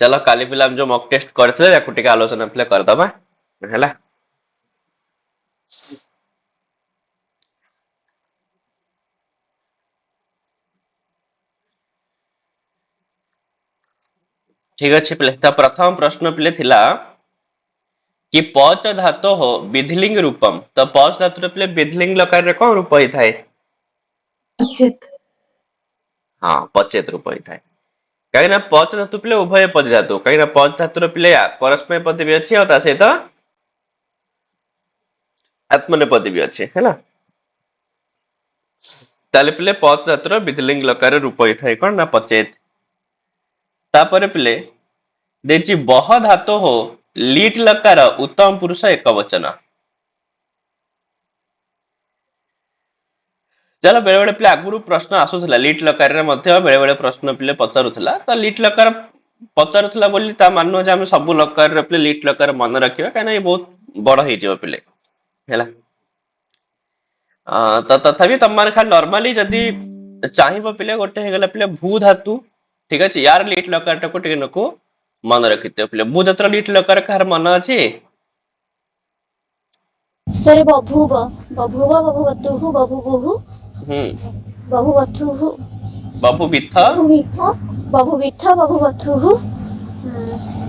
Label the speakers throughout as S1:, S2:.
S1: चलो काली पिला जो मॉक टेस्ट करथिले याकु टिके आलोचना पिले करदबा हैला। ठीक अच्छे पिले तो प्रथम प्रश्न पिले थिला कि पच धातो हो विधिलिंग रूपम तो पच धातु पिले विधिलिंग लकार रे कोन रूप होई थाए?
S2: पचेत
S1: हाँ पचेत रूप होई थाए कहीं पच धातु पिले उभय पद धातु कहीं पच धातु पिले परस्मय पद भी अच्छी और सहित आत्मनेपदी भी अच्छे है ना। ताले पिले पच धातुर विधिलिंग लकार रूप होई थाए कोन ना पचेत। तापरे पिले देची बह धातु हो लीट लकार उत्तम पुरुष एक वचन। चलो बेले बेले पिले आगुरु प्रश्न आसुथला लीट लकार रे मध्य बेले बेले प्रश्न पिले पचारुथला तो लीट लकार पचारुथला बोली ता माननो जे हम सब लकार रे पिले लीट लकार मन रखिबा काना ये बहुत बड़ हे जिवो पिले हैला। तो तथापि तम माने खाली नॉर्मली जदी चाहिबो पिले गोटे हे गला पिले भू धातु ठीक अछि यार लीट लकार टा को टिके नको मन रखिते पिले भू धातु लीट लकार कार मन अछि
S3: सर बभूव बभूव बभूवतुः बभूवुः बभूवथुः
S1: बभूविथ
S3: बभूविथ बभूविथ बभूवथुः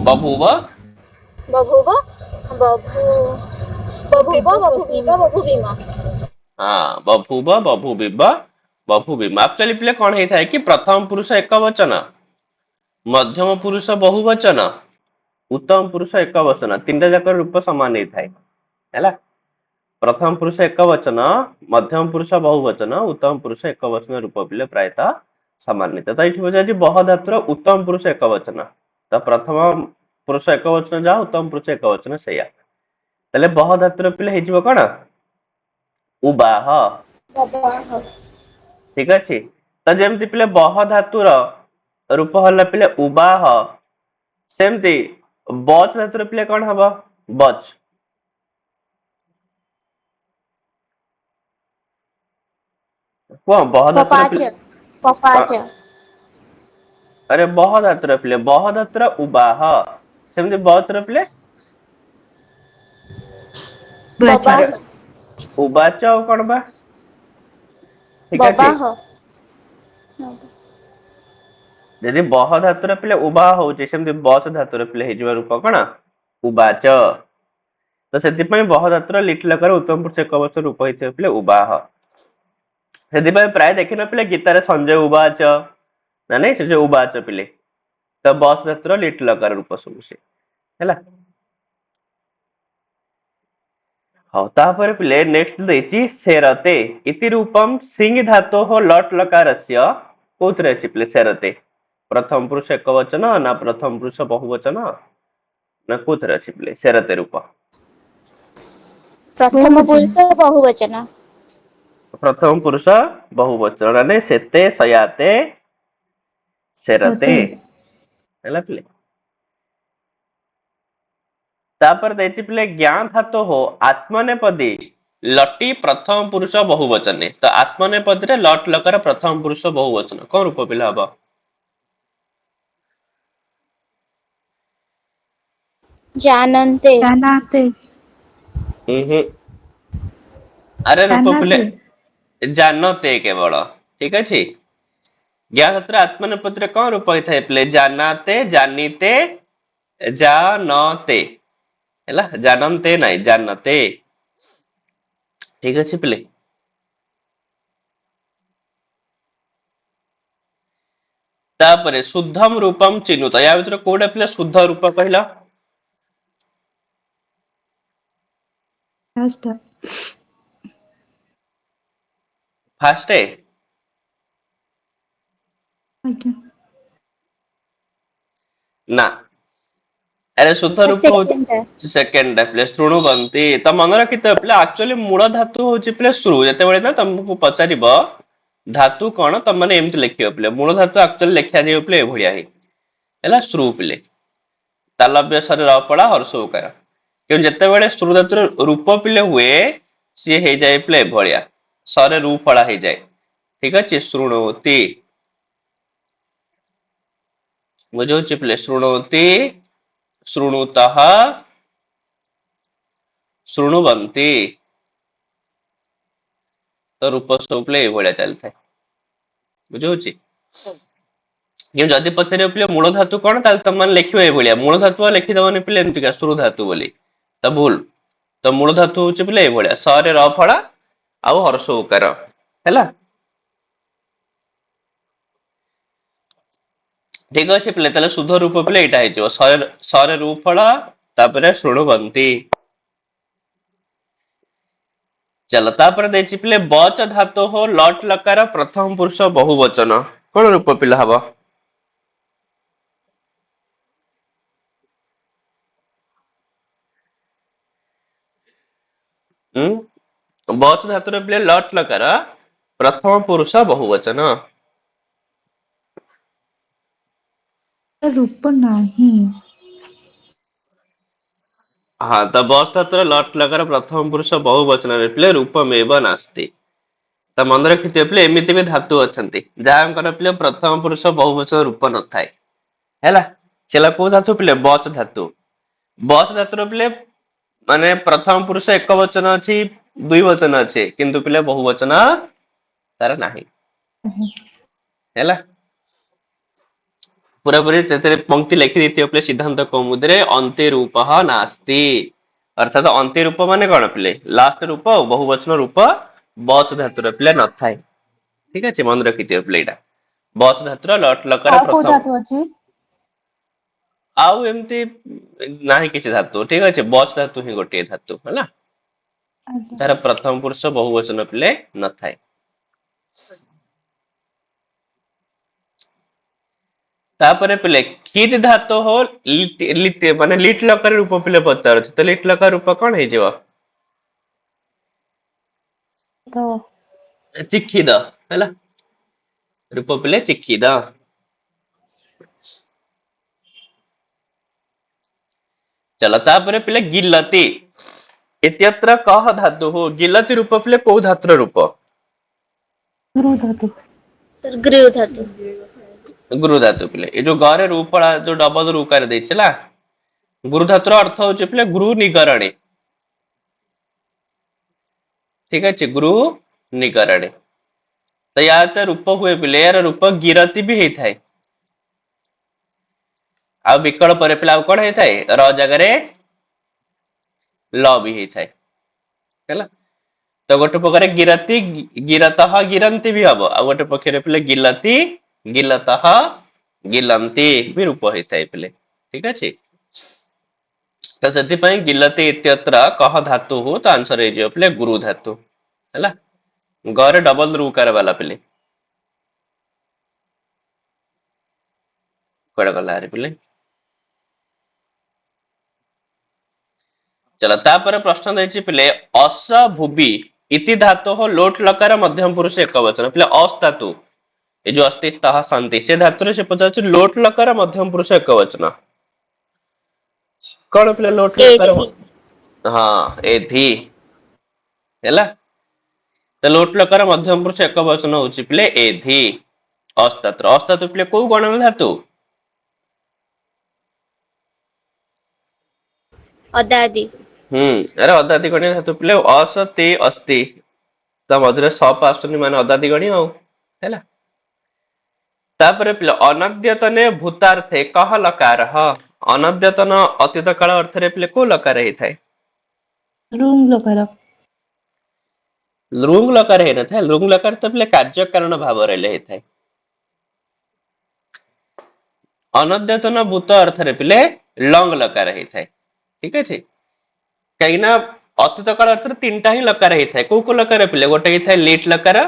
S1: बभूव
S3: बभूव बभू बभूव बभूविव बभूविम।
S1: हाँ बभूव बभूविव बभूविम एक्चुअली पिले कोन हे थाए कि प्रथम पुरुष एक वचन मध्यम पुरुष बहुवचन उत्तम पुरुष एक वचन तीनटा जाक रूप समान हे थाए हैला। प्रथम पुरुष एक वचन मध्यम पुरुष बहुवचन उत्तम पुरुष एक वचन रूप पिले प्रायतः सामान्य तो ये बुझा बह धातुर उत्तम पुरुष एक वचन तो प्रथम पुरुष एक वचन जा उत्तम पुरुष एक वचन सैया तले बह धातुर पिले हे कौन उबाह ठीक अच्छे तो जमती पिले बह धातुर रूप हल्ला पिले उबाह सेमती बच धातुर पिले कौन हम बच बह धातुर
S3: पपाच
S1: अरे बह धातुर पिले बह धातुर उबाह सेमती बच पिले उबाच कौन बा ठीक अच्छे यदि बह धातुर पिले उबाह होचे सेमती बच धातुर पिले हे जिवा रूप कौन उबाच तो सेति पय बह धातुर लिट लकार उत्तम पुरुष एक वचन रूप होइते पिले उबाह सेति पय प्राय देखिन पिले गीता रे संजय उबाच ना नहीं से जो उबाच पिले तो बस धातुर लिट लकार रूप सब से हैला। हाँ तापर पिले नेक्स्ट देची सेरते इति रूपम सिंह धातो हो लट लकारस्य कोथरे अछि पिले सेरते प्रथम पुरुष एक वचन ना प्रथम पुरुष बहुवचन ना कोथरे अछि पिले सेरते रूप
S3: प्रथम पुरुष बहुवचन
S1: प्रथम पुरुष बहुवचन ने सेते सयाते सेरते हैला पिले। तापर देची पिले ज्ञान धातो हो आत्मनेपदी लटी प्रथम पुरुष बहुवचने तो आत्मनेपदी रे लट लकार प्रथम पुरुष बहुवचन कौन रूप पिला हबो
S3: जानन्ते
S2: जानाते
S1: अरे रूप पिले जानते केवल ठीक अछि ज्ञान धातु आत्मनेपदी रे कौन रूप होई थाए पिले जानाते जानिते जानते हैला जानते नहीं जानते ठीक अच्छे पिले। तापरे शुद्धम रूपम चिन्हुत या भीतर कोडा पिले शुद्ध रूप कहला फास्ट है ना अरे शुद्ध रूप सेकंड प्लेस श्रुणु गंती तो मन रखिते पिले एक्चुअली मूल धातु होची पिले श्रु जते बेले ना तुमको पचारिबो धातु कोन तम माने एमति लिखियो पिले मूल धातु एक्चुअली लिखिया जे पिले भड़िया हे हैला श्रु पिले तालव्य शरीर अपड़ा हर्ष उकार क्यों जते बेले श्रु धातु रूप पिले हुए सी हे जाय पिले भड़िया सरे रू फड़ा हे जाय ठीक अछि श्रुणोति ବୁଝଉଛି ପିଲେ ଶୃଣୋତି ଶୃଣୁତଃ ଶୃଣୁବନ୍ତି ତ ରୂପ ସବୁ ପିଲେ ଏଇଭଳିଆ ଚାଲିଥାଏ ବୁଝଉଛି। କିନ୍ତୁ ଯଦି ପଚାରିବ ପିଲେ ମୂଳ ଧାତୁ କଣ ତାହେଲେ ତମେ ଲେଖିବ ଏଇଭଳିଆ ମୂଳ ଧାତୁ ଆଉ ଲେଖିଦବନି ପିଲେ ଏମିତିକା ସୁରୁ ଧାତୁ ବୋଲି ତ ଭୁଲ। ତ ମୂଳ ଧାତୁ ହଉଛି ପିଲେ ଏଇଭଳିଆ ସ ରେ ର ଫଳା ଆଉ ହର୍ଷ ଉକାର ହେଲା। ଠିକ ଅଛି ପିଲେ ତାହେଲେ ଶୁଦ୍ଧ ରୂପ ପିଲେ ଏଇଟା ହେଇଯିବ ସରେ ରୁ ଫଳ ତାପରେ ଶୃଣୁବନ୍ତି। ଚାଲ ତାପରେ ଦେଇଛି ପିଲେ ବଚ ଧାତୁ ହୋ ଲଟ ଲକାର ପ୍ରଥମ ପୁରୁଷ ବହୁ ବଚନ କଣ ରୂପ ପିଲା ହବ? ବଚ ଧାତୁର ପିଲେ ଲଟ ଲକାର ପ୍ରଥମ ପୁରୁଷ ବହୁ ବଚନ।
S2: ରୂପ ନାହିଁ।
S1: ହଁ ତ ବଚ ଧାତୁର ଲଟ ଲକାର ପ୍ରଥମ ପୁରୁଷ ବହୁ ବଚନରେ ପିଲେ ରୂପମେବ ନାସ୍ତି। ତ ମନେ ରଖିଥିବେ ପିଲେ ଏମିତି ବି ଧାତୁ ଅଛନ୍ତି ଯାହାଙ୍କର ପିଲେ ପ୍ରଥମ ପୁରୁଷ ବହୁ ବଚନ ରୂପ ନଥାଏ ହେଲା। ସେଲା କୋଉ ଧାତୁ ପିଲେ ବଚ ଧାତୁ। ବଚ ଧାତୁର ପିଲେ ମାନେ ପ୍ରଥମ ପୁରୁଷ ଏକ ବଚନ ଅଛି ଦୁଇ ବଚନ ଅଛି କିନ୍ତୁ ପିଲେ ବହୁ ବଚନ ତାର ନାହିଁ ହେଲା। ପୁରାପୁରି ସେଥିରେ ପଙ୍କ୍ତି ଲେଖି ଦେଇଥିବ ପିଲେ ସିଦ୍ଧାନ୍ତ କୌମୁଦୀରେ ଅନ୍ତେ ରୂପ ନାସ୍ତି। ଅର୍ଥାତ ଅନ୍ତ୍ୟ ରୂପ ମାନେ କଣ ପିଲେ ଲାଷ୍ଟ ରୂପ ଆଉ ବହୁ ବଚନ ରୂପ ବଚ ଧାତୁର ପିଲେ ନଥାଏ। ଠିକ ଅଛି ମନେ ରଖିଥିବ ପିଲେ ଏଇଟା ବଚ ଧାତୁର ଲଟ ଲକାର
S2: ଆଉ କୋଉ
S1: ପ୍ରଥମ
S2: ଧାତୁ ଅଛି?
S1: ଆଉ ଏମିତି ନାହିଁ କିଛି ଧାତୁ ଠିକ ଅଛି ବଚ ଧାତୁ ହିଁ ଗୋଟିଏ ଧାତୁ ହେଲା।
S2: ଆଜ୍ଞା।
S1: ତାର ପ୍ରଥମ ପୁରୁଷ ବହୁ ବଚନ ପିଲେ ନଥାଏ। ତାପରେ ପିଲେ କିଦ ଧାତୁ ହୋ ମାନେ ଲିଟ ଲକାର ରୂପ ପିଲେ ପଚାରୁଛି ତ ଲିଟ ଲକାର ରୂପ କଣ ହେଇଯିବ?
S2: ତ
S1: ଚିକ୍ଷିଦ ହେଲା ରୂପ ପିଲେ ଚିକ୍ଷିଦ। ଚାଲ ତାପରେ ପିଲେ ଗିଲତି ଇତ୍ୟତ୍ର କହ ଧାତୁ ହୋ ଗିଲତି ରୂପ ପିଲେ କୋଉ ଧାତୁର ରୂପ?
S2: ଗୁରୁ ଧାତୁ।
S3: ଗୃ ଧାତୁ।
S1: ଗୁରୁ ଧାତୁ ପିଲେ ଏଇ ଯୋଉ ଗରେ ରୁ ଫଳା ଯୋଉ ଡବଲ ରୁକାର ଦେଇଛି ହେଲା। ଗୁରୁ ଧାତୁର ଅର୍ଥ ହଉଛି ପିଲେ ଗୃ ନିଗରଣୀ। ଠିକ ଅଛି ଗୃ ନିଗରଣୀ। ତ ୟାର ତ ରୂପ ହୁଏ ପିଲେ ୟାର ରୂପ ଗିରତି ବି ହେଇଥାଏ। ଆଉ ବିକଳ୍ପରେ ପିଲା ଆଉ କଣ ହେଇଥାଏ ର ଜାଗାରେ ଲ ବି ହେଇଥାଏ ହେଲା। ତ ଗୋଟେ ପ୍ରକାରେ ଗିରତି ଗିରତଃ ଗିରନ୍ତି ବି ହବ ଆଉ ଗୋଟେ ପକ୍ଷରେ ପିଲେ ଗିଲତି ଗିଲତଃ ଗିଲନ୍ତି ବି ରୂପ ହେଇଥାଏ ପିଲେ ଠିକ ଅଛି। ତ ସେଥିପାଇଁ ଗିଲତି ଇତ୍ୟତ୍ର କହ ଧାତୁ ତ ଆନ୍ସର ହେଇଯିବ ପିଲେ ଗୁରୁ ଧାତୁ ହେଲା। ଗରେ ଡବଲ ରୁକାର ବାଲା ପିଲେ କୁଆଡେ ଗଲା ଆରେ ପିଲେ। ଚାଲ ତାପରେ ପ୍ରଶ୍ନ ଦେଇଛି ପିଲେ ଅସ ଭୁବି ଇତି ଧାତୁ ଲୋଟ ଲକାର ମଧ୍ୟମ ପୁରୁଷ ଏକ ବଚନ ପିଲେ ଅସ ଧାତୁ ଏ ଯୋଉ ଅସ୍ତି ତାହା ଶାନ୍ତି ସେ ଧାତୁରେ ସେ ପଚାରୁଛି ଲୋଟ ଲକାର ମଧ୍ୟମ ପୁରୁଷ ଏକ ବଚନ କଣ ପିଲା ଲୋଟ ଲକାର
S3: ଏଧି
S1: ହଁ ଏଧି ହେଲା। ତ ଲୋଟ ଲକାର ମଧ୍ୟମ ପୁରୁଷ ଏକ ବଚନ ହଉଛି ପିଲେ ଏଧି। ଅସ୍ତାତ୍ର ଅସ୍ତାତ ପିଲେ କୋଉ ଗଣନ ଧାତୁ?
S3: ଅଦାଦି
S1: ଆରେ ଅଦାଦି ଗଣିତ ଧାତୁ ପିଲେ ଅସତି ଅସ୍ତି ତା ମଝିରେ ସପ ଆସୁନି ମାନେ ଅଦାଦି ଗଣି ଆଉ ହେଲା। ତାପରେ ପିଲା ଅନଦ୍ୟତନେ ଭୂତାର୍ଥେ କହ ଲକାର ଅନଦ୍ୟତନ ଅତୀତ କାଳ ଅର୍ଥରେ ପିଲେ କୋଉ ଲକାର ହେଇଥାଏ?
S2: ରୁଙ୍ଗ ଲକାର।
S1: ଲୃଙ୍ଗ ଲକାର ହେଇନଥାଏ ଲୃଙ୍ଗ ଲକାର ତ ପିଲେ କାର୍ଯ୍ୟ କାରଣ ଭାବରେ ହେଇଥାଏ। ଅନଦ୍ୟତନ ଭୂତ ଅର୍ଥରେ ପିଲେ ଲଙ୍ଗ ଲକାର ହେଇଥାଏ ଠିକ ଅଛି। କାହିଁକି ନା ଅତୀତ କାଳ ଅର୍ଥରେ ତିନିଟା ହିଁ ଲକାର ହେଇଥାଏ କୋଉ କୋଉ ଲକାର ପିଲେ ଗୋଟେ ହେଇଥାଏ ଲିଟ ଲକାର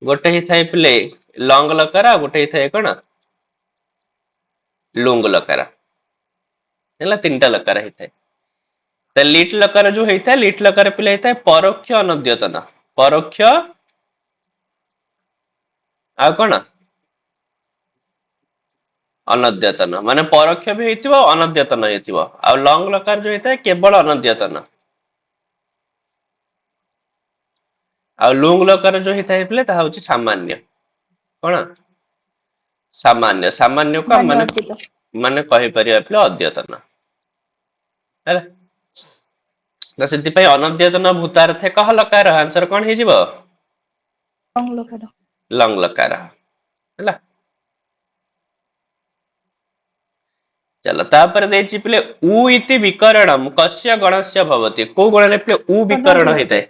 S1: ଗୋଟେ ହେଇଥାଏ ପିଲେ ଲଙ୍ଗ ଲକାର ଆଉ ଗୋଟେ ହେଇଥାଏ କଣ ଲୁଙ୍ଗ ଲକାର ହେଲା ତିନିଟା ଲକାର ହେଇଥାଏ। ତ ଲିଟ ଲକାର ଯୋଉ ହେଇଥାଏ ଲିଟ ଲକାର ପିଲା ହେଇଥାଏ ପରୋକ୍ଷ ଅନଦ୍ୟତନ ପରୋକ୍ଷ ଆଉ କଣ ଅନଦ୍ୟତନ ମାନେ ପରୋକ୍ଷ ବି ହେଇଥିବ ଅନଦ୍ୟତନ ହେଇଥିବ ଆଉ ଲଙ୍ଗ ଲକାର ଯୋଉ ହେଇଥାଏ କେବଳ ଅନଦ୍ୟତନ ଆଉ ଲୁଙ୍ଗ ଲକାର ଯୋଉ ହେଇଥାଏ ପିଲେ ତାହା ହଉଛି ସାମାନ୍ୟ କଣ सामान्य सामान्य को
S2: मान्य
S1: माने
S2: अर्पित
S1: माने कहि परिया पिले अद्यतन हैला तो सेति पई अनद्यतन भूतार्थे कह लकार आंसर कोन हे जिवो
S2: लंग लकार
S1: लंग लकार हैला चलो तापर देछि पिले उ इति विकरणम कस्य गणस्य भवति को गण रे पिले उ विकरण
S2: तनादि
S1: हेते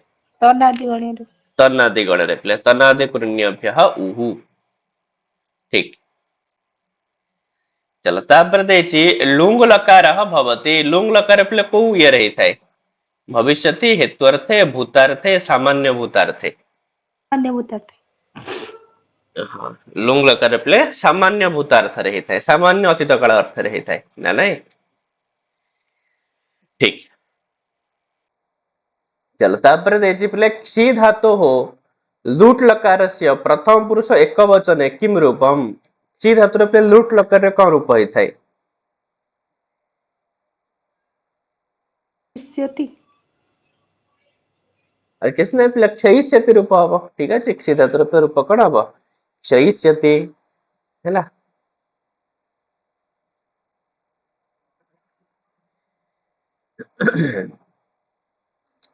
S2: तनादि गणेर
S1: तनादि गण रे पिले तनादि कृण्यभ्यः उहु ठीक चलो तापर देछि लुंग लकारः भवति लुंग लकार पिले को ये रही थाए भविष्यति हेत्वर्थे भूतार्थे सामान्य भूतार्थे
S2: मान्य भूतार्थ
S1: हाँ लुंग लकार पिले सामान्य भूतार्थ रही थाए सामान्य अतीत काल अर्थ रही थाए ना नहीं ठीक चलो तापर देछि पिले क्षी धातु हो लूट लकारस्य प्रथम पुरुष एक वचने किम रूपम क्षी धातु रे पिले लूट लकार रे कोन रूप होई थाए
S2: इष्यति
S1: और किसने पिले क्षयिष्यति रूप हबो ठीक है क्षी धातु रे रूप कोन हबो क्षयिष्यति हैला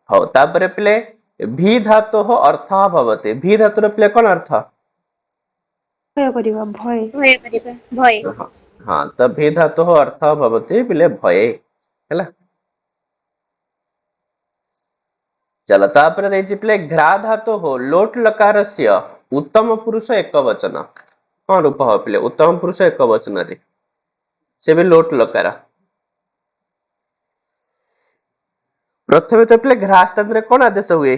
S1: हो तापर पिले भी धातु हो अर्थ भवते भी धातु रे पिले कोन अर्थ
S2: भय करिवा भय
S3: भय करिबा भय
S1: हाँ हाँ तो भी धातु हो अर्थ भवते पिले भये हैला चलो तापर देछि पिले घ्रा धातु हो लोट लकारस्य उत्तम पुरुष एक वचन कोन रूप हो पिले उत्तम पुरुष एक वचन रे से भी लोट लकार प्रथमे तो पिले घ्रा स्थान रे कोन आदेश हुए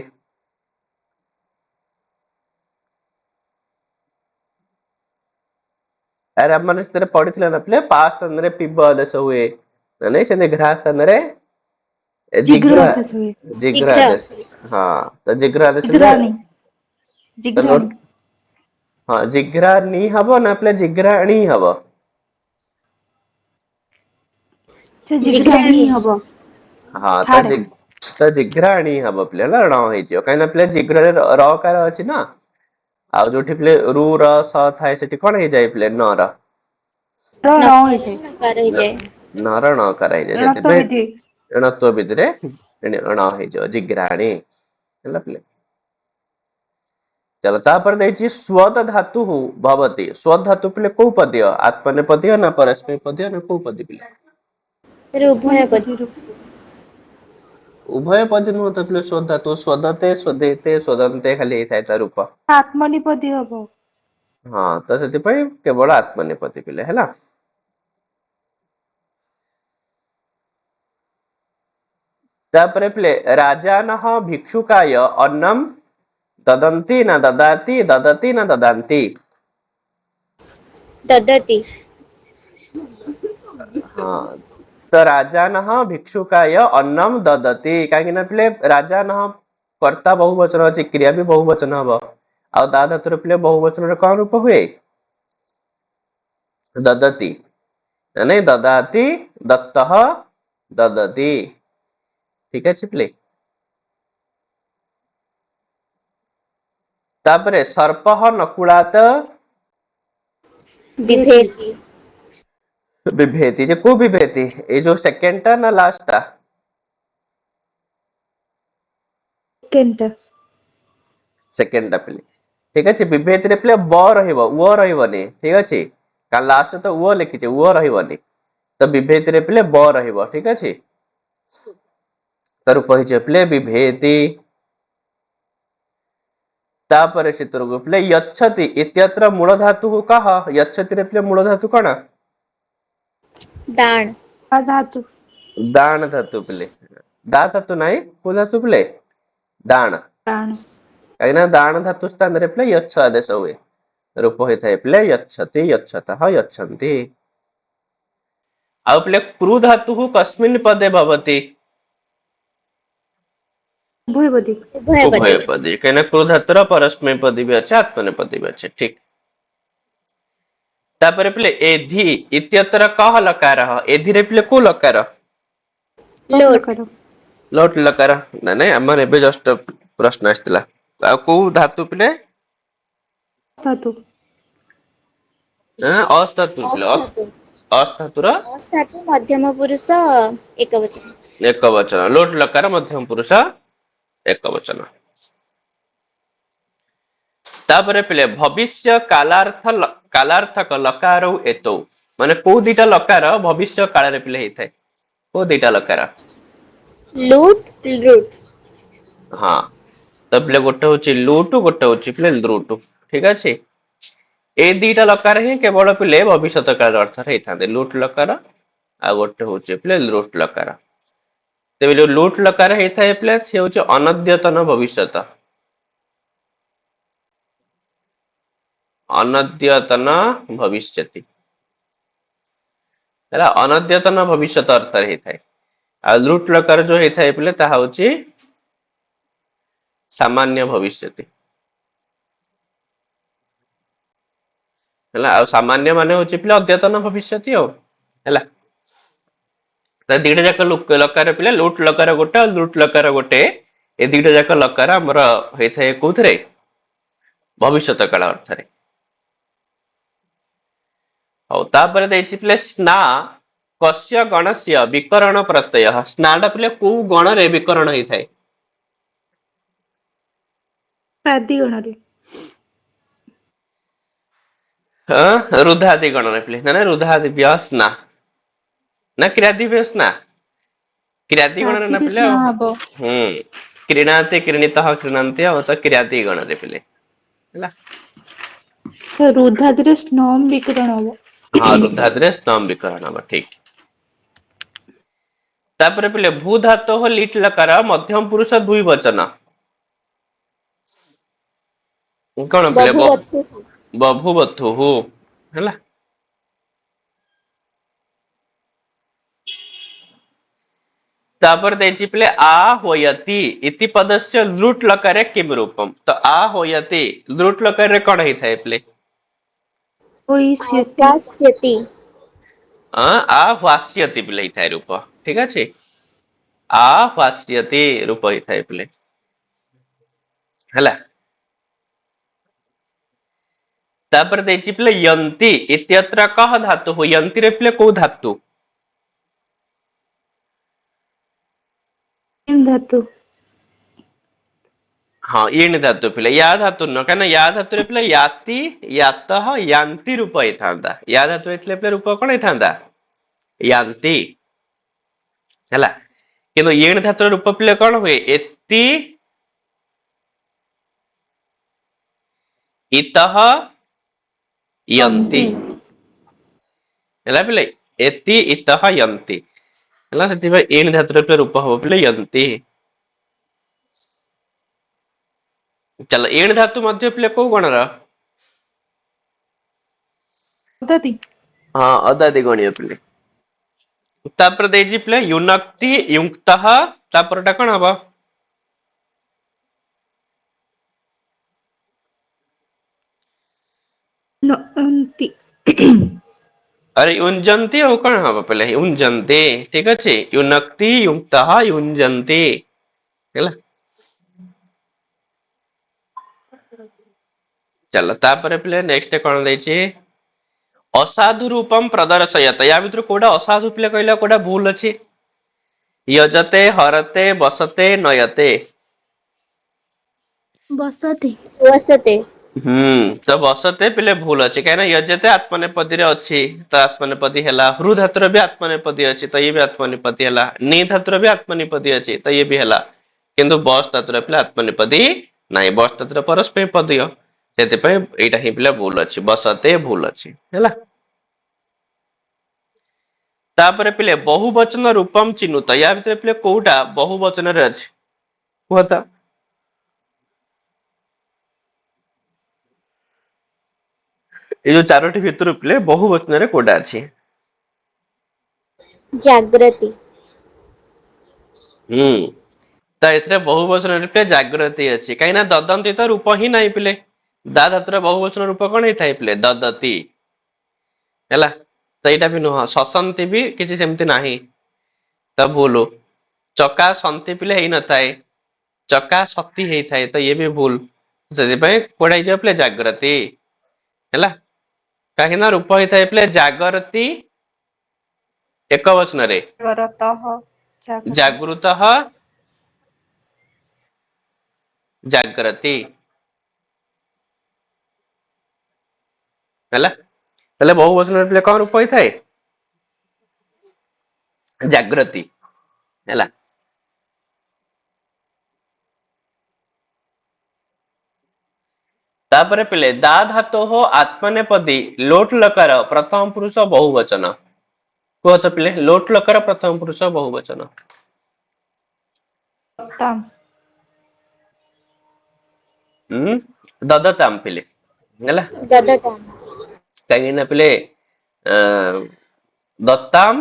S1: अरे हम माने से पढ़िथिला ना पिले पास्ट स्थान रे पिब आदेश हुए ना नहीं से घ्रा स्थान रे
S2: जिग्र
S1: जिग्रा
S2: आदेश हुए
S1: जिग्रा आदेश हाँ तो जिग्रा आदेश
S2: जिग्राणी
S1: तो
S2: जिग्राणी
S1: हाँ जिग्रा नी हबो ना पिले जिग्राणी हबो
S2: से जिग्राणी हबो
S1: हाँ
S2: थारे
S1: तो जिग्राणी हबो पिले ला रण होई जियो काई ना पिले जिग्रा रे र कार अछि ना आ जोठी पिले रु र स थाए सेठी कोन हे जाय पिले न र
S2: रण
S3: नकार
S2: होई जाय
S3: नकार हो जाए
S1: न र न कर हे जाय
S2: रण
S1: सेति
S2: तो
S1: पे
S2: विधि
S1: ऋणत्व विधिरे ऋण हे जो जिग्राणी ହେଲା ପିଲେ चलो तापर देछि स्वद धातु भवति स्वद धातु पिले को पद्य आत्मनेपदीय ना परस्मैपदीय ना को पद्य पिले
S3: सर उभय पद
S1: उभय पद नु तो पिले स्वद धातु स्वदते स्वदेते स्वदन्ते खाली हे थाए तार रूप
S2: आत्मनिपदी हबो
S1: हाँ तो सेति पई केवल आत्मनेपदी पिले हैला तापर पिले राजानः भिक्षुकाय अन्नम ददन्ति ना ददाति ददति ना ददान्ति
S3: ददति
S1: हाँ तो राजानः भिक्षुकाय अन्नम ददति काहे ना पिले राजानः कर्ता बहुवचन अछि क्रिया भी बहुवचन हबो आ दा धातुर पिले बहुवचन रे कोन रूप हुए ददति नहीं ददाति दत्तः ददति ठीक है पिले तापरे सर्पः नकुलात
S3: विभेति
S1: विभेति जे को विभेति ए जो सेकंड टा ना लास्ट टा सेकंड टा पिले ठीक अछि विभेति रे पिले ब रहइबो वो रहइबनी ठीक अछि का लास्ट तो वो लिखि छै वो रहइबनी तो विभेति रे पिले ब रहइबो ठीक अछि तर पहि छै पिले विभेति तापर चित्र को पिले यच्छति इत्यत्र मूल धातु कह यच्छति रे पिले मूल धातु कोन
S3: दान
S2: धातु
S1: दान धातु पिले दा धातु नाही को धातु पिले दान
S2: दान
S1: कहिना दान धातु स्थान रे पिले यच्छ आदेश हुए रूप होई थाए पिले यच्छति यच्छतः यच्छन्ति आ पिले क्रू धातु कस्मिन् पदे भवति
S2: भूयपदी
S3: उभय पद
S1: उभय पदी कहिना क्रू धातुर परस्मैपदी भी अछि आत्मनेपदी भी अछि ठीक तापर पिले एधि इत्यत्र कह लकारः एधि रे पिले को लकार
S3: लोट
S1: लोट लकार ना नहीं हमर एबे जस्ट प्रश्न आस्तिला आ को धातु पिले
S2: धातु
S1: ଅସ୍ଥାତୁ ପିଲେ
S3: ଅସ୍ଥାତୁ
S1: ଅସ୍ଥାତୁର
S3: ଅସ୍ଥାତୁ ମଧ୍ୟମ ପୁରୁଷ ଏକବଚନ।
S1: ଏକ ବଚନ ଲୋଟ ଲକାର ମଧ୍ୟମ ପୁରୁଷ ଏକ ବଚନ। ତାପରେ ପିଲେ ଭବିଷ୍ୟ କାଲାର୍ଥକ ଲକାର ଏତୌ ମାନେ କୋଉ ଦିଟା ଲକାର ଭବିଷ୍ୟ କାଳରେ ପିଲେ ହେଇଥାଏ କୋଉ ଦିଟା ଲକାର?
S3: ଲୁଟ୍ ରୁଟ୍।
S1: ହଁ ତ ପିଲେ ଗୋଟେ ହଉଛି ଲୁଟ ଗୋଟେ ହଉଛି ପିଲେ ରୁଟ ଠିକ ଅଛି। ଏଇ ଦିଟା ଲକାର ହିଁ କେବଳ ପିଲେ ଭବିଷ୍ୟତ କାଳର ଅର୍ଥରେ ହେଇଥାନ୍ତି ଲୁଟ ଲକାର ଆଉ ଗୋଟେ ହଉଛି ପିଲେ ରୁଟ ଲକାର। ତେବେ ଯୋଉ ଲୁଟ ଲକାର ହେଇଥାଏ ପିଲେ ସେ ହଉଛି ଅନଦ୍ୟତନ ଭବିଷ୍ୟତ। ଅନଦ୍ୟତନ ଭବିଷ୍ୟତି ହେଲା ଅନଦ୍ୟତନ ଭବିଷ୍ୟତ ଅର୍ଥରେ ହେଇଥାଏ। ଆଉ ଲୁଟ ଲକାର ଯୋଉ ହେଇଥାଏ ପିଲେ ତାହା ହଉଛି ସାମାନ୍ୟ ଭବିଷ୍ୟତି। ହେଲା ଆଉ ସାମାନ୍ୟ ମାନେ ହଉଛି ପିଲା ଅଦ୍ୟତନ ଭବିଷ୍ୟତି ଆଉ ହେଲା। ତ ଦିଟା ଯାକ ଲକାର ପିଲା ଲୁଟ ଲକାର ଗୋଟେ ଆଉ ଲୁଟ ଲକାର ଗୋଟେ ଏ ଦିଟା ଯାକ ଲକାର ଆମର ହେଇଥାଏ କୋଉଥିରେ ଭବିଷ୍ୟତ କାଳ ଅର୍ଥରେ। ହଉ ତାପରେ ଦେଇଛି ପିଲେ ସ୍ନା କସ୍ୟ ଗଣସ୍ୟ ବିକରଣ ପ୍ରତ୍ୟୟ ସ୍ନାଟା ପିଲେ କୋଉ ଗଣରେ ବିକରଣ ହେଇଥାଏ?
S2: ପ୍ରାଦି ଗଣରେ।
S1: ରୁଦ୍ଧାଦି ଗଣରେ ପିଲେ ନା ରୁଦ୍ଧାଦିବ୍ୟ ସ୍ନା ନା କ୍ରିୟାଦିବ୍ୟ ସ୍ନା କ୍ରିୟାଦି ଗଣରେ ନା
S2: ପ୍ରାଦିରେ
S1: ପିଲେ
S2: ସ୍ନା
S1: ଆଉ
S2: ହବ।
S1: କ୍ରୀଣାତି କ୍ରୀଣିତଃ କ୍ରୀଣନ୍ତି ଆଉ ତ କ୍ରିୟାତି ଗଣରେ ପିଲେ ହେଲା।
S2: ସେ ରୁଦ୍ଧାଦିରେ ସ୍ନମ ବିକରଣ ହବ।
S1: ହଁ ରୁଦ୍ଧାଦ୍ରେ ସ୍ତମ୍ଭ ବିକରଣ ହବ ଠିକ। ତାପରେ ପିଲେ ଭୂ ଧାତୁ ଲିଟ ଲକାର ମଧ୍ୟମ ପୁରୁଷ ଦୁଇ ବଚନ। କଣ ପିଲେ
S3: ବହୁବଚନ
S1: ବଭୂବଥୁ ହେଲା। ତାପରେ ଦେଇଛି ପିଲେ ଆ ହୋୟତି ଇତି ପଦସ୍ୟ ଲୁଟ ଲକାରେ କିମ ରୂପମ ତ ଆ ହୋୟତି ଲୁଟ ଲକାରରେ କଣ ହେଇଥାଏ ପିଲେ?
S2: ହୋଇଷ୍ୟତି
S3: ଆକାଶ୍ୟତି
S1: ଆ ହ୍ୱାସ୍ୟତି ପିଲେ ହେଇଥାଏ ରୂପ ଠିକ ଅଛି। ଆ ହ୍ୱାସ୍ୟତି ରୂପ ହେଇଥାଏ ପିଲେ ହେଲା। ତାପରେ ଦେଇଛି ପିଲେ ୟନ୍ତି ଇତ୍ୟତ୍ର କହ ଧାତୁ ୟନ୍ତିରେ ପିଲେ କୋଉ ଧାତୁ?
S2: କିମ୍ ଧାତୁ।
S1: ହଁ ଇଣ ଧାତୁ ପିଲେ ୟା ଧାତୁ ନୁହଁ କାହିଁକିନା ୟା ଧାତୁରେ ପିଲେ ୟାତି ୟାତଃ ୟାନ୍ତି ରୂପ ହେଇଥାନ୍ତା ୟା ଧାତୁ ହେଇଥିଲେ ପିଲେ ରୂପ କଣ ହେଇଥାନ୍ତା ୟାନ୍ତି ହେଲା କିନ୍ତୁ ଇଣ ଧାତୁର ରୂପ ପିଲେ କଣ ହୁଏ ଏତି ଇତଃ ୟନ୍ତି
S2: ଅନ୍ତି
S1: ହେଲା ପିଲେ ଏତି ଇତଃ ୟନ୍ତି ହେଲା ସେଥିପାଇଁ ଇଣ ଧାତୁର ରୂପ ହବ ପିଲେ ୟନ୍ତି। ଚାଲ ଏଣ ଧାତୁ ମଧ୍ୟ ପିଲେ କୋଉ ଗଣର?
S2: ଉଦାତି
S1: ହଁ ଅଦାଦି ଗଣିତ ପିଲେ। ତାପରେ ଦେଇଛି ପିଲେ ୟୁନକ୍ତି ୟୁକ୍ତଃ ତାପରଟା କଣ ହବ?
S2: ନଅନ୍ତି
S1: ଆରେ ୟୁଞ୍ଜନ୍ତି ଆଉ କଣ ହବ ପିଲେ ୟୁଞ୍ଜନ୍ତି ଠିକ ଅଛି ୟୁନକ୍ତି ୟୁକ୍ତଃ ୟୁଞ୍ଜନ୍ତି ହେଲା। ଚାଲ ତାପରେ ପିଲେ ନେକ୍ସଟ କଣ ଦେଇଛି ଅସାଧୁ ରୂପମ ପ୍ରଦର୍ଶୟତ ୟା ଭିତରୁ କୋଉଟା ଅସାଧୁ ପିଲେ କହିଲା କୋଉଟା ଭୁଲ ଅଛି? ୟଜତେ ହରତେ ବସତେ ନୟତେ
S2: ବସତି
S3: ବସତେ
S1: ତ ବସତେ ପିଲେ ଭୁଲ ଅଛି କାହିଁକିନା ୟଜତେ ଆତ୍ମନେପଦୀରେ ଅଛି। ତ ଆତ୍ମନେପଦୀ ହେଲା ହୃ ଧାତୁର ବି ଆତ୍ମନେପଦୀ ଅଛି ତ ଇଏ ବି ଆତ୍ମନେପଦୀ ହେଲା ନି ଧାତୁର ବି ଆତ୍ମନିପଦୀ ଅଛି ତ ଇଏ ବି ହେଲା କିନ୍ତୁ ବସ୍ ଧାତୁର ପିଲା ଆତ୍ମନିପଦୀ ନାହିଁ ବସ୍ ଧାତୁର ପରସ୍ପର ପଦୀୟ ସେଥିପାଇଁ ଏଇଟା ହିଁ ପିଲା ଭୁଲ ଅଛି ବସତେ ଭୁଲ ଅଛି ହେଲା। ତାପରେ ପିଲେ ବହୁ ବଚନ ରୂପମ ଚିହ୍ନୁତ ୟା ଭିତରେ ପିଲେ କୋଉଟା ବହୁ ବଚନରେ ଅଛି କୁହ ତ? ଏଇ ଯୋଉ ଚାରୋଟି ଭିତରୁ ପିଲେ ବହୁ ବଚନରେ କୋଉଟା ଅଛି?
S3: ଜାଗ୍ରତି
S1: ହୁଁ ତ ଏଥିରେ ବହୁ ବଚନ ରୂପେ ଜାଗ୍ରତି ଅଛି କାହିଁକି ନା ଦଦନ୍ତି ତ ରୂପ ହିଁ ନାହିଁ ପିଲେ ଦା ଧାତୁର ବହୁ ବଚନ ରୂପ କଣ ହେଇଥାଏ ପିଲେ ଦଦତି ହେଲା ତ ଏଇଟା ବି ନୁହଁ ଶସନ୍ତି ବି କିଛି ସେମିତି ନାହିଁ ତ ଭୁଲ ଚକା ସନ୍ତି ପିଲେ ହେଇନଥାଏ ଚକା ଶତି ହେଇଥାଏ ତ ଇଏ ବି ଭୁଲ ସେଥିପାଇଁ କୋଉଟା ହେଇଯିବ ପିଲେ ଜାଗ୍ରତି ହେଲା। कहीं रूप होता है जागरती एक वचन रे
S2: जागरतः जागृति
S1: जागृत जागृति है बहु वचन रे कौन रूप होता है जागृति है तापर पिले दा धातो हो आत्मनेपदी लोट लकार प्रथम पुरुष बहुवचन कह तो पिले लोट लकार प्रथम पुरुष बहुवचन
S2: ताम
S1: ददताम पिले है
S3: गदताम
S1: कहीं पिले दत्ताम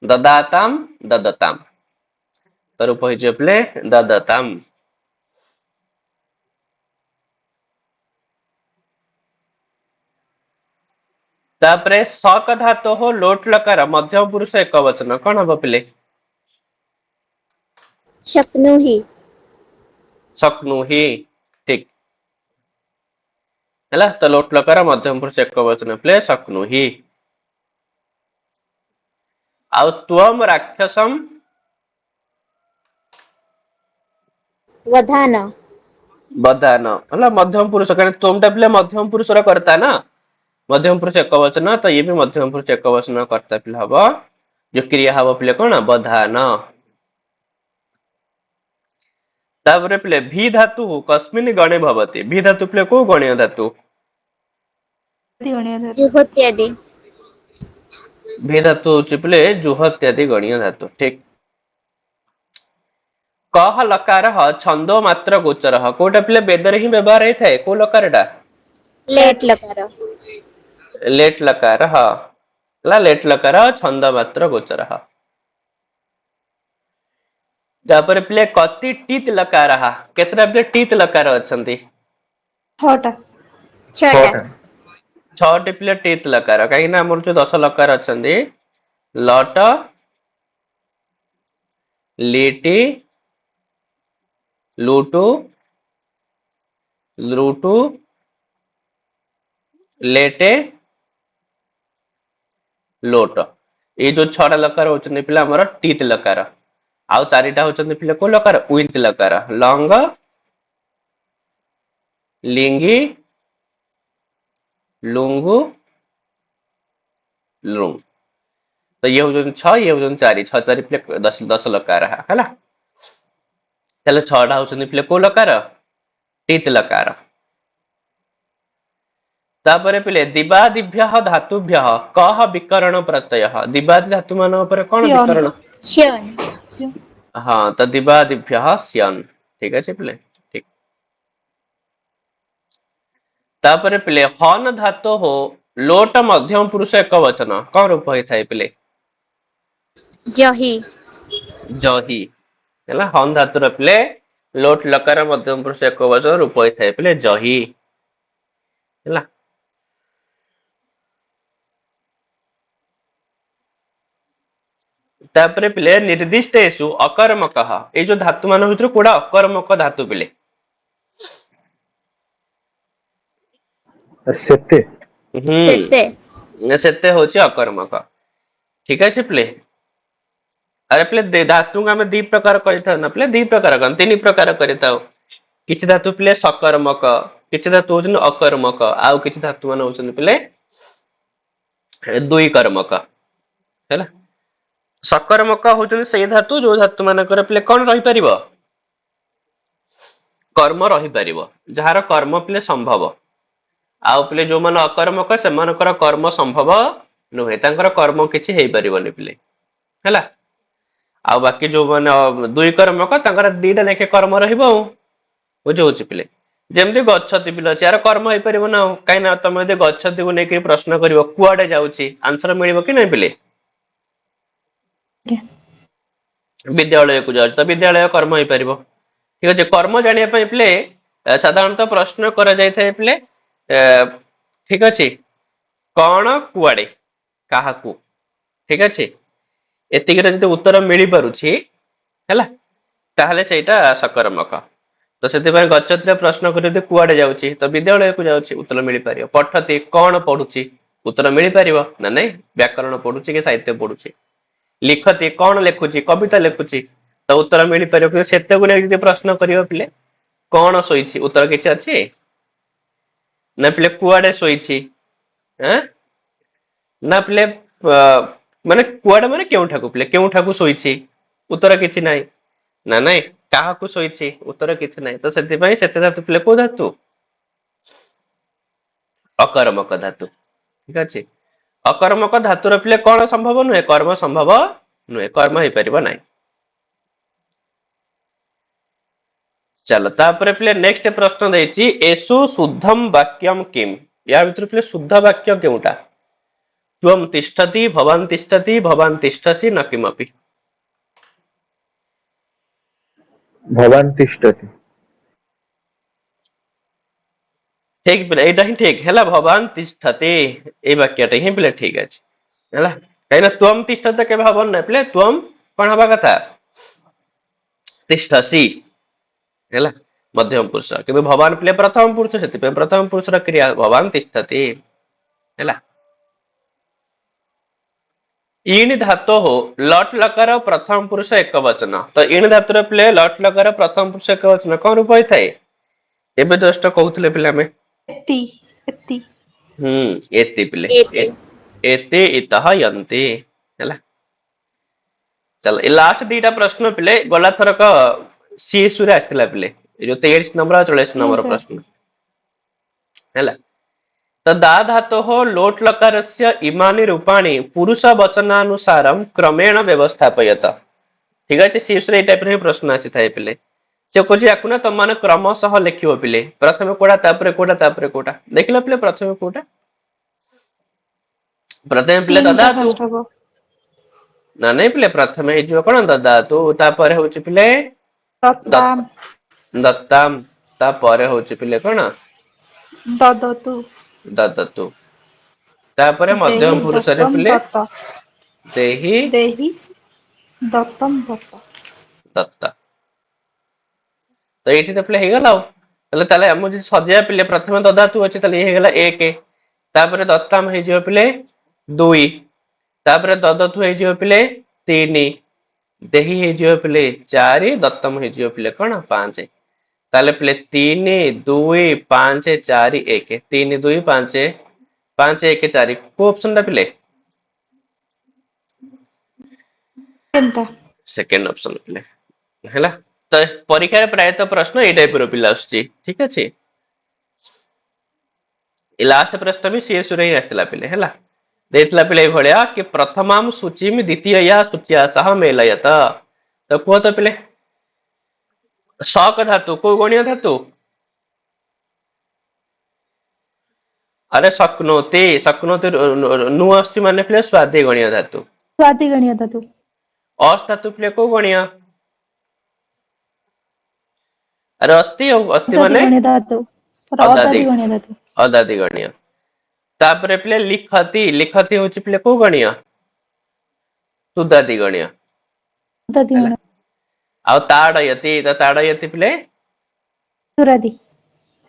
S1: ददाताम ददताम तर रूप हो पिले ददताम तापरे सक धातो हो लोट लकार मध्यम पुरुष एक वचन कौन हम पिले
S3: शक्नुहि
S1: शक्नुहि ठीक है तो लोट लकार मध्यम पुरुष एक वचन पिले शक्नुहि आउ त्वम राक्षसम
S3: वधान
S1: बदान है मध्यम पुरुष कारण तुमटा पिले मध्यम पुरुष करता ना मध्यम पुरुष एक वचन तो ये भी मध्यम पुरुष एक वचन करता पिले हम जो क्रिया हम पिले कौन बधान तापर पिले भी धातु कस्मिन गणे भवति भी धातु पिले को गणीय धातु
S2: गणीय धातु
S3: जुहोत्यादि
S1: भी धातु होची पिले जुहत्यादि गणीय धातु ठीक कह लकार छंदो मात्र गोचर कोटा पिले बेदर ही व्यवहार होता है को लकार
S3: लेट लकार
S1: लेट लकार लेट लकार छंद मात्र गोचर तापर पिले कति टीत लकार केतरा पिले टीत लकार अछंती
S2: छटा
S3: छटा
S1: छटी पिले टीत लकार कहीं ना हमर जो 10 लकार अछंती लट लीटी लूटू लूटू लेटे लोट ये जो 6टा लकार होचंदी पिले हमर टीत लकार आउ 4टा होचंदी पिले को लकार उइंत लकार लंग लिंगी लुंगु लुंग तो ये होचंदी 6 ये होचंदी 4 6 4 पिले 10 लकार है चलो 6टा होचंदी पिले को लकार टीत लकार तापर पिले दिवादिभ्य धातुभ्य कह विकरण प्रत्यय दिवादि धातु मान ऊपर कौन
S2: स्यन।
S1: विकरण
S3: श्यन
S1: हाँ तो दिवादिभ्य स्यन ठीक है पिले ठीक तापर पिले हन धातु हो लोट मध्यम पुरुष एक वचन कौन रूप होता है पिले
S3: जहि
S1: जही है हन धातु पिले लोट लकार मध्यम पुरुष एक वचन रूप होता है पिले जही है तापर पिले निर्दिष्टेषु अकर्मक ये जो धातु मान भीतर कोड़ा अकर्मक धातु पिले
S4: सेते
S3: सेते
S1: होची अकर्मक ठीक है पिले अरे पिले धातु को आम दी प्रकार करता ना पिले दी प्रकार कर 3 प्रकार करता किछि धातु पिले सकर्मक किछि धातु होचन अकर्मक आउ किछि धातु मान होचन पिले दुई कर्मक है सकर्मक होचन से धातु जो धातु मानकर पिले कौन रही परिबो कर्म रही परिबो जहार कर्म पिले संभव आउ पिले जो मान अकर्मक से मानकर कर्म संभव नुहे तांकर कर्म किछि हेई परिबोनी पिले हैला आउ बाकी जो मान दुई कर्मक तांकर दीटा लेखे कर्म रहिबो बुझौछि पिले जेमति गच्छति पिले अछि यार कर्म हेई परिबो ना काई ना तमे यदि गच्छति को नेकी प्रश्न करिवो कुआडे जाउछि आंसर मिलिबो कि नै पिले विद्यालय को जाउछि तो विद्यालय कर्म हेई परिबो ठीक अछि कर्म जानिया पई पिले साधारणतः प्रश्न करा जाय थाए पिले ठीक अछि कोन कुआडे काहाकू ठीक अछि एतिक रे जदि उत्तर मिली परुछि हैला ताहले सेटा सकर्मक तो से गच्छति प्रश्न कर कुआडे जाऊँगी तो विद्यालय को जाऊँगी उत्तर मिल पार। पठती कौन पढ़ुची उत्तर मिल पार ना नहीं व्याकरण पढ़ुची कि साहित्य पढ़ुची। लिखती कौन लिखुची कविता लिखुची तो उत्तर मिल पार से प्रश्न कर पिले कौन शोची उत्तर किसी अच्छी ना पिले कुआडे शोची ना पिले माने कुआडे माने केउठाकू पिले केउठाकू शोची उत्तर किछि नाही ना नहीं काहाकू शोची उत्तर किछि नाही तो सेते धातु पिले को धातु अकर्मक धातु ठीक अछि। अकर्मक धातुर पिले कौन संभव नुहे कर्म संभव नुहे कर्म हो पार ना। चलो तापर पिले नेक्स्ट प्रश्न देछि एसु शुद्धम वाक्यम किम या भितर पिले शुद्ध वाक्य केउटा त्वम तिष्ठति भवान तिष्ठसि न किमपि।
S4: भवान तिष्ठति
S1: ठीक पिले एटा ही ठीक हैला भवान तिष्ठति ए वाक्यटा ही पिले ठीक अछि हैला कहिना त्वम तिष्ठति के भवन न पिले त्वम कोन हबा कथा तिष्ठसि हैला मध्यम पुरुष किबे भवान पिले प्रथम पुरुष सेति पे प्रथम पुरुषर क्रिया भवान तिष्ठति हैला। ईण धातो हो लट लकार प्रथम पुरुष एक वचन तो ईण धातुर पिले लट लकार प्रथम पुरुष एक वचन कोन रूप होय थाए एबे जस्ट कहउतले पिले हमें
S2: एति एति
S1: एति पिले
S3: एति।
S1: एते इतः यन्ते हैला। चलो ए लास्ट दीटा प्रश्न पिले गला थरक सीएसयू रे आस्तिला पिले ए जो 23 नंबर और 44 नंबर
S2: सर।
S1: प्रश्न हैला। तो दा धातो हो लोट लकारस्य इमानि रूपाणि पुरुष वचनानुसारम क्रमेण व्यवस्थापयत ठीक अछि सीएसयू रे ए टाइप रे प्रश्न आसी थाए पिले से कोची आकु ना तम माने क्रमशः लिखिबो पिले प्रथमे कोडा तापरे कोडा देखिला पिले प्रथमे कोडा प्रथमे पिले दादा तू
S2: फर्स्ट हबो
S1: ना नहीं पिले प्रथमे हिजो कोन दादा तू तापरे होची पिले
S2: तत्ताम
S1: दत्ताम तापरे होची पिले कोन
S2: ददतु
S1: ददतु तापरे मध्यम
S2: देहि
S1: पुरुष रे
S2: दत्तम
S1: पिले
S2: दत्त
S1: देहि
S2: देहि दत्तम दत्त
S1: दत्ता तो एठी तो पिले हे गला तले तले हम जे सजिया पिले प्रथमे ददातु अछि तले हे गला 1 तापरे दत्ताम हे जियो पिले 2 तापरे ददतु हे जियो पिले 3 देहि हे जियो पिले 4 दत्तम हे जियो पिले कोन 5 ताले पिले 3 2 5 4 1 3 2 5 5 1 4 को ऑप्शन टा पिले
S2: केनता
S1: सेकंड ऑप्शन पिले हैला। तो परीक्षा रे प्राय तो प्रश्न ए टाइप रो पिला आछी ठीक अछि। ए लास्ट प्रश्न भी सीएसयू रे आस्तला पिले हैला देतला पिले भलिया कि प्रथमाम सूचीम द्वितीयया सूच्या सह मेलयत तो को तो पिले शक धातु को गणीय धातु अरे शक्नोति नु अस्ति माने पिले स्वादे गणीय धातु
S2: स्वाति गणीय धातु
S1: अस् धातु पिले को गणीय अरे अस्ति माने
S2: गणीय धातु सर
S1: अदादि
S2: अदादि गणीय धातु
S1: अदादि गणीय तापरे पिले लिखती होची पिले को गणीय सुदादि गणीय
S2: अदादि गणीय
S1: आ ताड़यति पिले
S2: सुरादि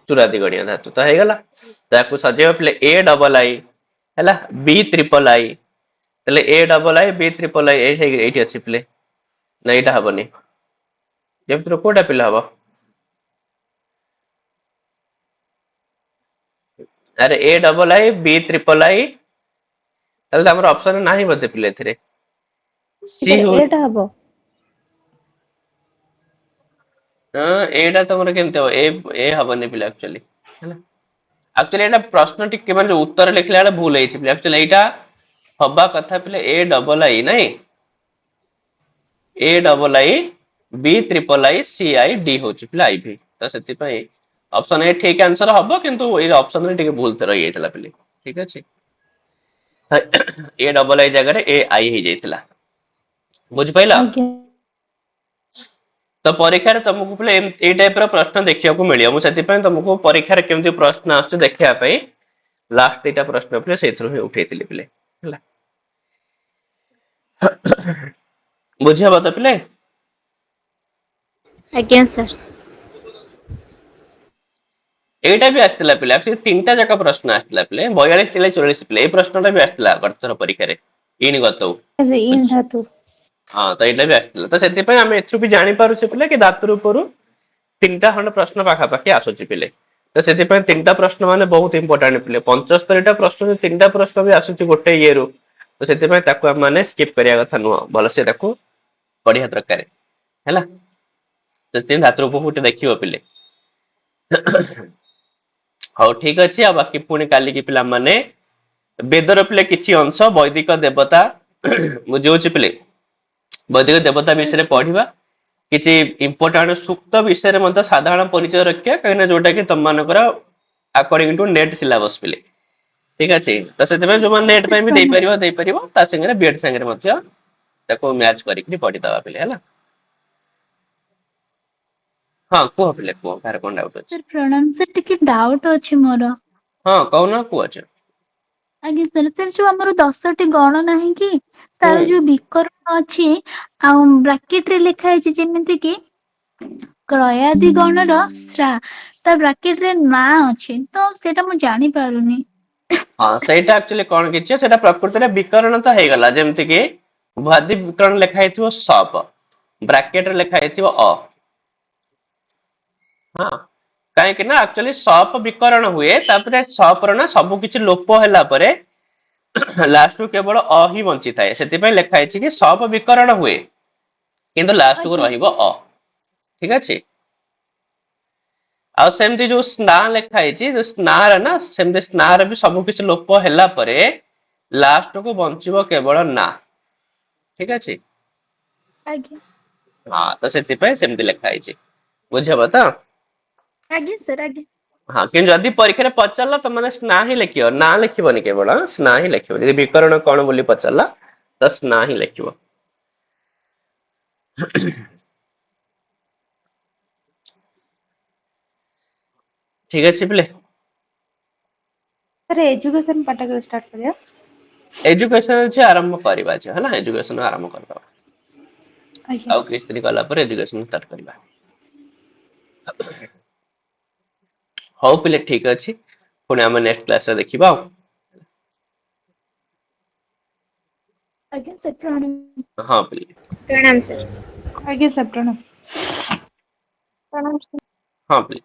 S1: चुरादि गणीय धातु तो हे गला ताकू सजेव पिले ए डबल आई हैला बी ट्रिपल आई तले A double I B triple I एठी अछि पिले ना एटा हबनी जे भितर कोडा पिला हबो अरे A double I B triple I तले हमर ऑप्शन नाही बते पिले थरे सी हो
S2: एटा हबो
S1: एटा तमर केनते हो ए हबनी पिले एक्चुअली हैला एक्चुअली एटा प्रश्न टिके माने उत्तर लिखला बेले भूल होई छै एक्चुअली एटा हबा कथा पिले ए डबल आई नहीं A double I B triple I C I D हो पिले आई भी तो सेति पई ऑप्शन ए ठीक आंसर हबो किंतु ए ऑप्शन रे टिके भूल त रही जाइतला पिले ठीक अछि ए डबल आई जगह रे ए आई ही जाइतला बुझ पाइला। तो परीक्षा रे तुमको पिले ए टाइप रो प्रश्न देखिया को मिलियो मु सेति पई तुमको परीक्षा रे केमति प्रश्न आछे देखिया पई लास्ट एटा प्रश्न पिले सेथरो ही उठेतिले पिले हला बुझिया बता पिले
S3: अगेन सर
S1: एटा भी आस्तिला पिले एक्चुअली तीनटा जाक प्रश्न आस्तिला पिले 42 ଥିଲେ 44 पिले ए प्रश्नटा भी आस्तिला गतथर परीक्षा रे इन गतौ
S2: इन धातु
S1: हां तो एटा भी आस्तिला तो सेति पय हम एथु भी जानि पारु से पिले कि धातु उपरु तीनटा खंड प्रश्न पाखा पाखी आसुची पिले तो सेति पय तीनटा प्रश्न माने बहुत इंपोर्टेंट पिले 75 टा प्रश्न तीनटा प्रश्न भी आसुची गोटे ये रो तो सेति पय ताको हम माने स्किप करिया कथा नुह भल से ताको पढिया दरकार हैला तो तीन धातु उपरु देखिबो पिले हौ ठीक अछि आ बाकी पुणी काली की पिला माने वेदर पिले किछि अंश वैदिक देवता बुझौछि पिले वैदिक देवता विषय रे पढिबा किछि इंपोर्टेंट सूक्त विषय रे मतलब साधारण परिचय रखिया कहिना जोटा कि तम मानकर अकॉर्डिंग टू नेट सिलेबस पिले ठीक अछि त सेते में जो मन नेट पे भी देई परिबो ता संगे बीएड संगे रे मध्य ताको मैच करिकि पढि दबा पिले हैला हां को पिले को कार कोन डाउट अछि
S5: सर प्रणाम सर टिके डाउट अछि मोर
S1: हां कहू ना को अछि
S5: आगे सर सर जो हमर 10टी गण नाही कि तार
S1: हम्म।
S5: जो विकरण अछि आ ब्रैकेट रे लिखा है जेमिति कि क्रयादि गणर श्रा ता ब्रैकेट रे ना अछि तो सेटा मु जानि पारुनी
S1: हाँ ସେଇଟା एक्चुअली कौन किछि सेटा प्रकृति रे विकर्ण तो हे गला जेमति कि भ्वादि विकर्ण लेखा हेतिबो सप ब्रैकेट रे लेखा हेतिबो अ हाँ काहे कि ना एक्चुअली सप विकर्ण हुए तापरे सप रो ना सब किछि लोप होला परे लास्ट को केवल अ ही बंची थाए सेति पय लेखा हेछि कि सप विकर्ण हुए किंतु लास्ट को
S5: आज्ञा
S1: रहिबो अ ठीक अछि ଆଉ ସେମିତି ଯୋଉ ସ୍ନା ଲେଖା ହେଇଛି ଯୋଉ ସ୍ନା ରେ ନା ସେମିତି ସ୍ନା ରେ ବି ସବୁ କିଛି ଲୋପ ହେଲା ପରେ ଲାଷ୍ଟ କୁ ବଞ୍ଚିବ କେବଳ ନା ଠିକ ଅଛି
S5: आगे
S1: ହଁ ତ ସେଥିପାଇଁ ସେମିତି ଲେଖା ହେଇଛି ବୁଝିହବ ତ
S5: आगे सर आगे
S1: ହଁ କିନ୍ତୁ ଯଦି ପରୀକ୍ଷାରେ ପଚାରିଲା ତ ମାନେ ସ୍ନା ହିଁ ଲେଖିବ ନା ଲେଖିବନି କେବଳ ସ୍ନା ହିଁ ଲେଖିବ ଯଦି ବିକରଣ କଣ ବୋଲି ପଚାରିଲା ତ ସ୍ନା ହିଁ ଲେଖିବ ଠିକ ଅଛି ପିଲେ
S2: सर एजुकेशन पार्ट को स्टार्ट करिया
S1: एजुकेशन ଅଛି ଆରମ୍ଭ କରିବା ଅଛି ହେଲା ଏजुକେशन ଆରମ୍ଭ କରିଦବା
S2: आज्ञा
S1: ଆଉ କିଛି ଦିନ ଗଲା ପରେ ଏଜୁକେशन ଷ୍ଟାର୍ଟ କରିବା ହଉ ପିଲେ ଠିକ ଅଛି ପୁଣି ଆମେ ନେକ୍ସଟ କ୍ଲାସରେ ଦେଖିବା ଆଉ
S5: आगे सर प्रणाम
S1: ହଁ ପିଲେ
S3: प्रणाम सर
S2: आज्ञा सर प्रणाम
S5: प्रणाम सर
S1: ହଁ ପିले